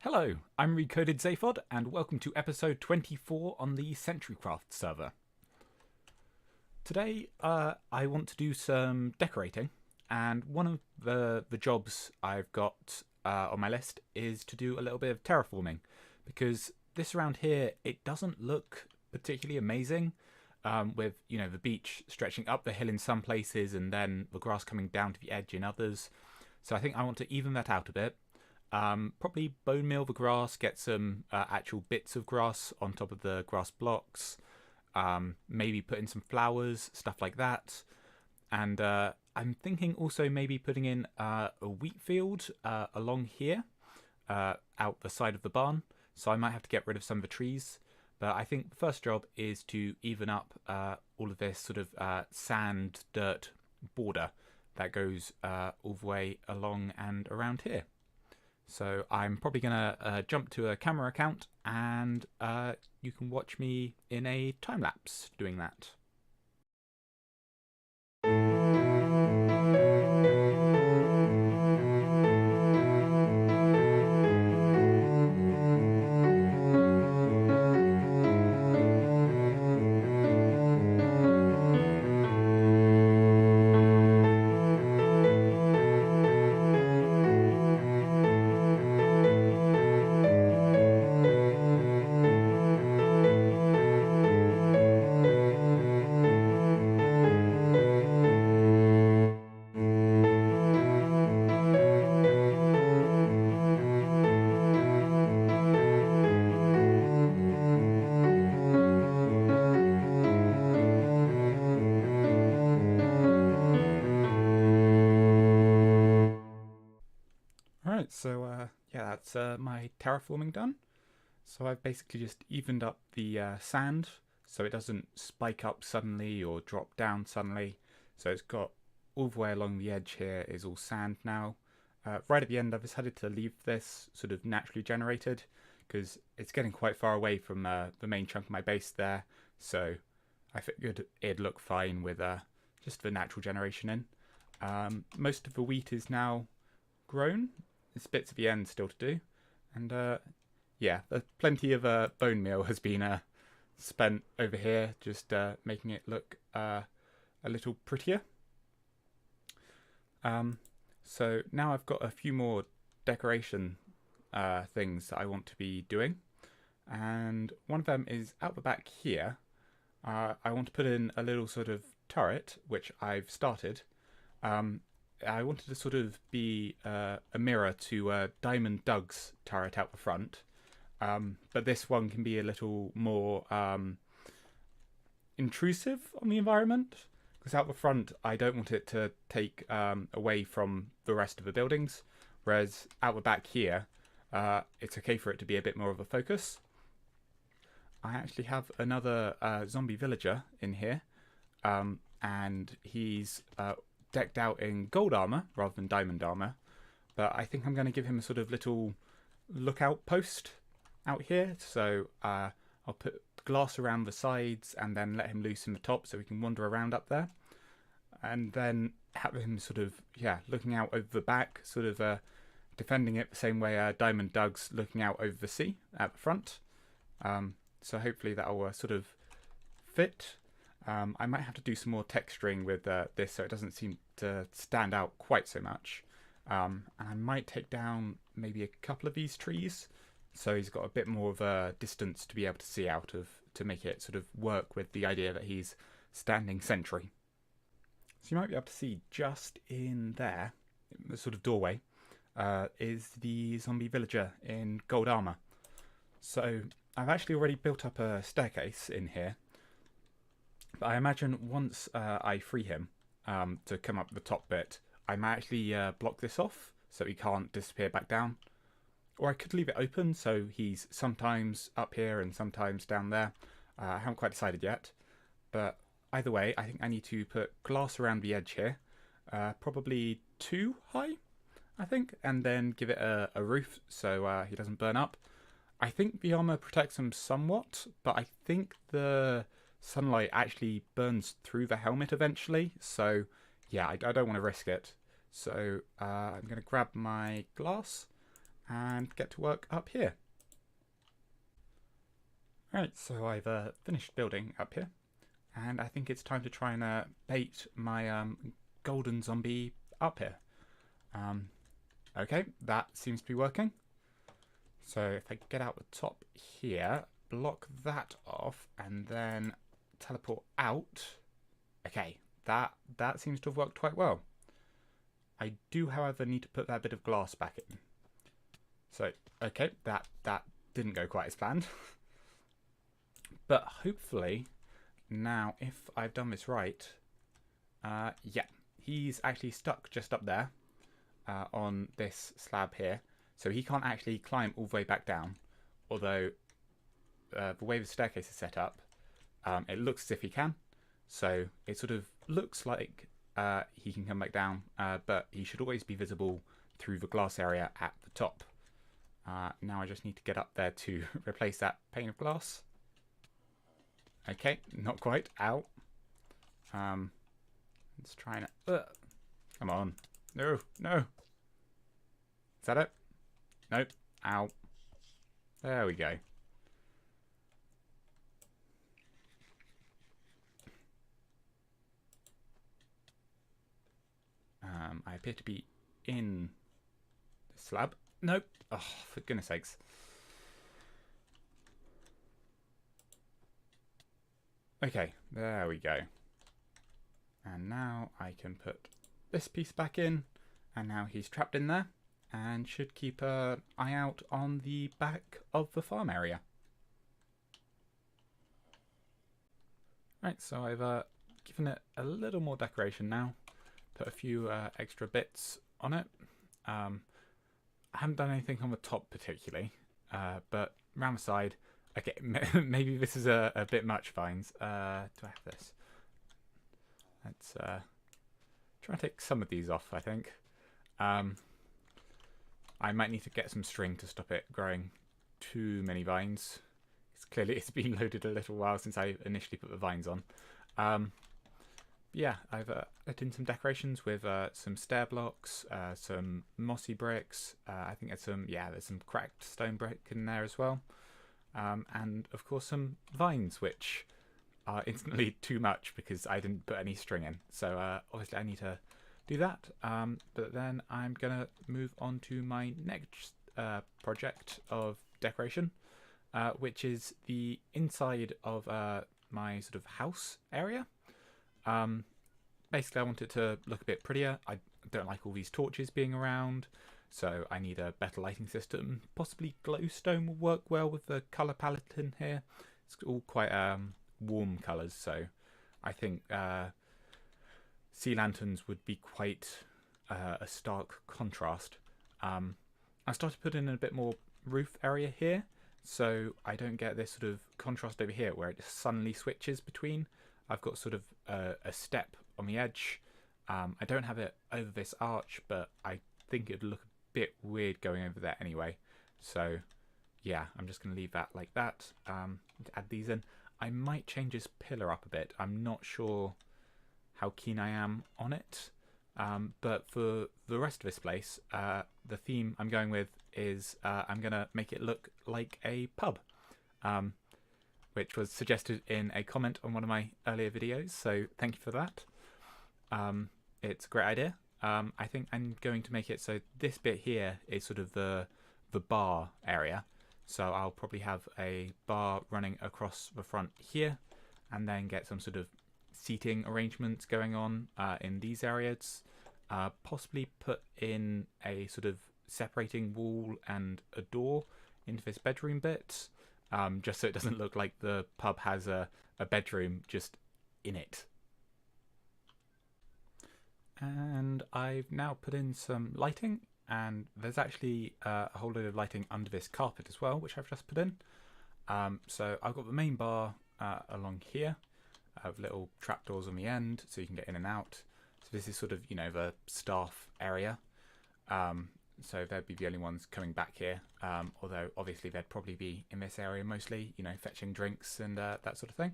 Hello, I'm Recoded Zaphod, and welcome to episode 24 on the CentriCraft server. Today, I want to do some decorating, and one of the jobs I've got on my list is to do a little bit of terraforming, because this around here, it doesn't look particularly amazing, with, you know, the beach stretching up the hill in some places and then the grass coming down to the edge in others. So I think I want to even that out a bit. Probably bone meal the grass, get some actual bits of grass on top of the grass blocks, maybe put in some flowers, stuff like that. And I'm thinking also maybe putting in a wheat field along here, out the side of the barn. So I might have to get rid of some of the trees. But I think the first job is to even up all of this sort of sand, dirt border that goes all the way along and around here. So I'm probably going to jump to a camera account and you can watch me in a time-lapse doing that. Alright, so yeah, that's my terraforming done. So I've basically just evened up the sand so it doesn't spike up suddenly or drop down suddenly. So it's got all the way along the edge here is all sand now. Right at the end I've decided to leave this sort of naturally generated because it's getting quite far away from the main chunk of my base there. So I figured it'd look fine with just the natural generation in. Most of the wheat is now grown. There's bits at the end still to do, and yeah, plenty of bone meal has been spent over here, just making it look a little prettier. So now I've got a few more decoration things that I want to be doing, and one of them is out the back here. I want to put in a little sort of turret, which I've started. I wanted to sort of be a mirror to Diamond Doug's turret out the front, but this one can be a little more intrusive on the environment, because out the front I don't want it to take away from the rest of the buildings, whereas out the back here it's okay for it to be a bit more of a focus. I actually have another zombie villager in here, and he's decked out in gold armor rather than diamond armor, but I think I'm going to give him a sort of little lookout post out here. So I'll put glass around the sides and then let him loose in the top so he can wander around up there, and then have him sort of, yeah, looking out over the back, sort of defending it the same way Diamond Doug's looking out over the sea at the front. So hopefully that'll sort of fit. I might have to do some more texturing with this so it doesn't seem to stand out quite so much. And I might take down maybe a couple of these trees so he's got a bit more of a distance to be able to see out of, to make it sort of work with the idea that he's standing sentry. So you might be able to see just in there, the sort of doorway, is the zombie villager in gold armor. So I've actually already built up a staircase in here. But I imagine once I free him to come up the top bit, I might actually block this off so he can't disappear back down. Or I could leave it open so he's sometimes up here and sometimes down there. I haven't quite decided yet. But either way, I think I need to put glass around the edge here. Probably 2 high, I think. And then give it a roof so he doesn't burn up. I think the armor protects him somewhat, but I think the sunlight actually burns through the helmet eventually, so yeah, I don't want to risk it. So I'm going to grab my glass and get to work up here. Alright, so I've finished building up here, and I think it's time to try and bait my golden zombie up here. Okay, that seems to be working. So if I get out the top here, block that off, and then teleport out. Okay, that seems to have worked quite well. I do, however, need to put that bit of glass back in. So, okay, that didn't go quite as planned. But hopefully, now, if I've done this right, yeah, he's actually stuck just up there on this slab here. So he can't actually climb all the way back down. Although, the way the staircase is set up, it looks as if he can. So it sort of looks like he can come back down, but he should always be visible through the glass area at the top. Now I just need to get up there to replace that pane of glass. Okay, not quite. Ow. Let's try and... come on. No, no. Is that it? Nope. Ow. There we go. I appear to be in the slab. Nope. Oh, for goodness sakes. Okay, there we go. And now I can put this piece back in, and now he's trapped in there, and should keep an eye out on the back of the farm area. Right, so I've given it a little more decoration now. Put a few extra bits on it. I haven't done anything on the top particularly, but around the side, okay, maybe this is a bit much vines. Do I have this? Let's try and take some of these off, I think. I might need to get some string to stop it growing too many vines. It's been loaded a little while since I initially put the vines on. Yeah, I've put in some decorations with some stair blocks, some mossy bricks. I think there's some cracked stone brick in there as well. And of course some vines, which are instantly too much because I didn't put any string in. So obviously I need to do that. But then I'm going to move on to my next project of decoration, which is the inside of my sort of house area. Basically I want it to look a bit prettier. I don't like all these torches being around, so I need a better lighting system. Possibly glowstone will work well with the colour palette in here. It's all quite warm colours, so I think sea lanterns would be quite a stark contrast. I started putting in a bit more roof area here, so I don't get this sort of contrast over here where it just suddenly switches between. I've got sort of a step on the edge. I don't have it over this arch, but I think it'd look a bit weird going over there anyway. So yeah, I'm just going to leave that like that. Add these in. I might change this pillar up a bit. I'm not sure how keen I am on it. But for the rest of this place, the theme I'm going with is I'm going to make it look like a pub. Which was suggested in a comment on one of my earlier videos, so thank you for that. It's a great idea. I think I'm going to make it so this bit here is sort of the bar area. So I'll probably have a bar running across the front here, and then get some sort of seating arrangements going on in these areas. Possibly put in a sort of separating wall and a door into this bedroom bit. Just so it doesn't look like the pub has a bedroom just in it. And I've now put in some lighting, and there's actually a whole load of lighting under this carpet as well, which I've just put in. So I've got the main bar along here, with little trapdoors on the end so you can get in and out. So this is sort of, you know, the staff area. So they'd be the only ones coming back here, although obviously they'd probably be in this area mostly, you know, fetching drinks and that sort of thing.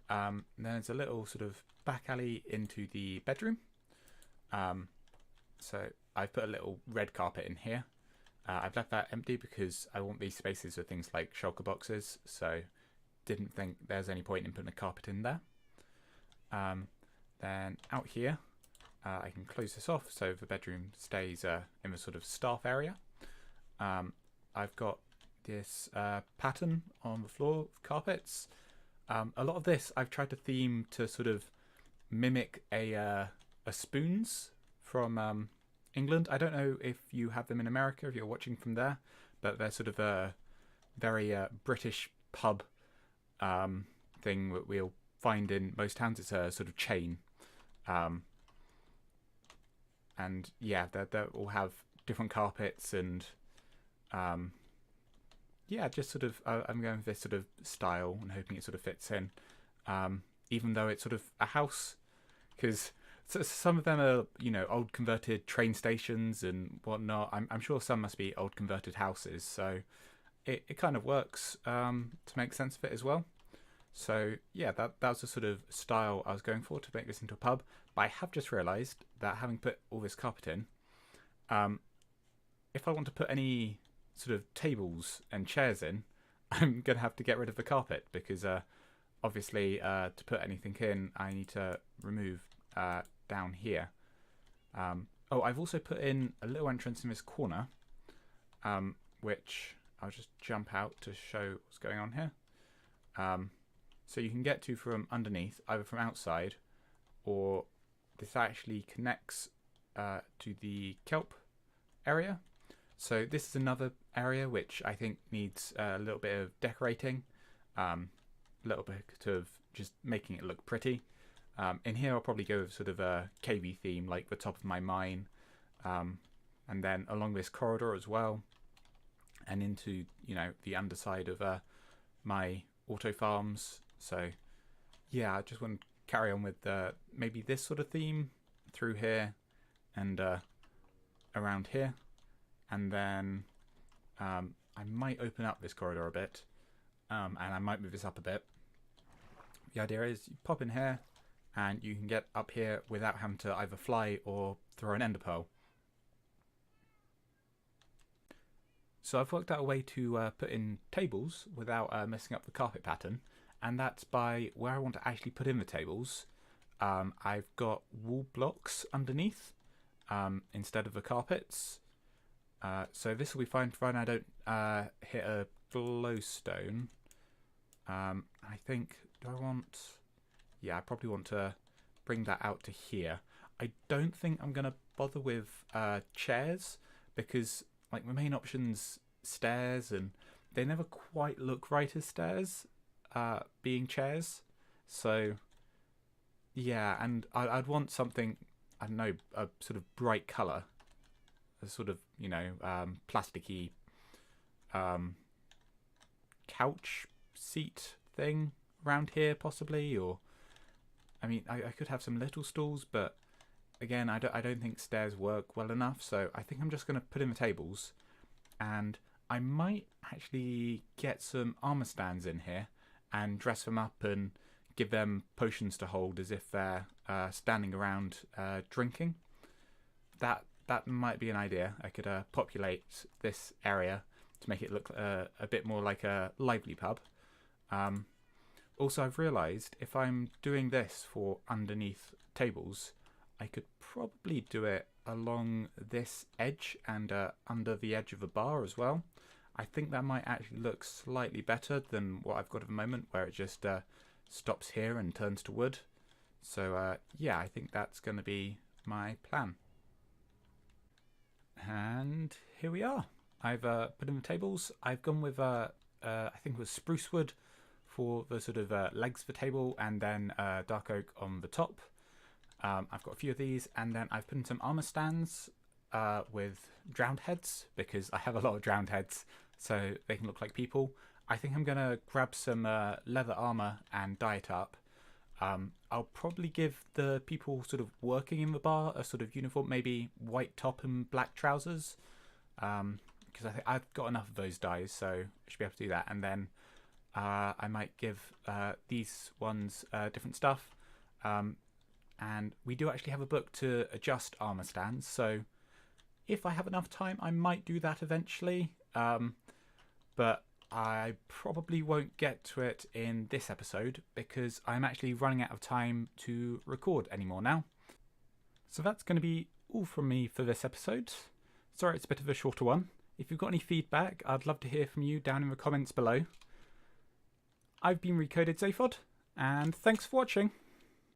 Then there's a little sort of back alley into the bedroom, So I've put a little red carpet in here. I've left that empty because I want these spaces for things like shulker boxes, so didn't think there's any point in putting a carpet in there. Then out here, I can close this off so the bedroom stays in the sort of staff area. I've got this pattern on the floor of carpets. A lot of this I've tried to theme to sort of mimic a spoons from England. I don't know if you have them in America, if you're watching from there, but they're sort of a very British pub thing that we'll find in most towns. It's a sort of chain. And yeah, they all have different carpets and yeah, just sort of I'm going with this sort of style and hoping it sort of fits in, even though it's sort of a house, because some of them are, you know, old converted train stations and whatnot. I'm sure some must be old converted houses, so it kind of works to make sense of it as well. So yeah, that was the sort of style I was going for to make this into a pub. But I have just realised that having put all this carpet in, if I want to put any sort of tables and chairs in, I'm going to have to get rid of the carpet because obviously to put anything in, I need to remove down here. Oh, I've also put in a little entrance in this corner, which I'll just jump out to show what's going on here. So you can get to from underneath, either from outside, or this actually connects to the kelp area. So this is another area which I think needs a little bit of decorating, a little bit of just making it look pretty. In here I'll probably go with sort of a cavey theme, like the top of my mine, and then along this corridor as well, and into, you know, the underside of my auto farms. So yeah, I just want to carry on with maybe this sort of theme through here and around here, and then I might open up this corridor a bit, and I might move this up a bit. The idea is you pop in here and you can get up here without having to either fly or throw an ender pearl. So I've worked out a way to put in tables without messing up the carpet pattern, and that's by where I want to actually put in the tables. I've got wall blocks underneath instead of the carpets. So this will be fine provided I don't hit a glowstone. I think, do I want... Yeah, I probably want to bring that out to here. I don't think I'm going to bother with chairs, because like my main option's stairs, and they never quite look right as stairs, being chairs. So yeah, and I'd want something, I don't know, a sort of bright colour, a sort of, you know, plasticky couch seat thing around here possibly, or I mean, I could have some little stools, but again, I don't think stairs work well enough, so I think I'm just going to put in the tables, and I might actually get some armor stands in here and dress them up and give them potions to hold as if they're standing around drinking. That might be an idea. I could populate this area to make it look a bit more like a lively pub. Also, I've realised if I'm doing this for underneath tables, I could probably do it along this edge and under the edge of a bar as well. I think that might actually look slightly better than what I've got at the moment, where it just stops here and turns to wood. So yeah, I think that's going to be my plan. And here we are. I've put in the tables. I've gone with I think it was spruce wood for the sort of legs of the table, and then dark oak on the top. I've got a few of these, and then I've put in some armor stands with drowned heads, because I have a lot of drowned heads, so they can look like people. I think I'm going to grab some leather armor and dye it up. I'll probably give the people sort of working in the bar a sort of uniform, maybe white top and black trousers, because I think I've got enough of those dyes, so I should be able to do that. And then I might give these ones different stuff. and we do actually have a book to adjust armor stands, so if I have enough time I might do that eventually, but I probably won't get to it in this episode because I'm actually running out of time to record anymore now. So that's going to be all from me for this episode. Sorry it's a bit of a shorter one. If you've got any feedback, I'd love to hear from you down in the comments below. I've been Recoded Zaphod, and thanks for watching.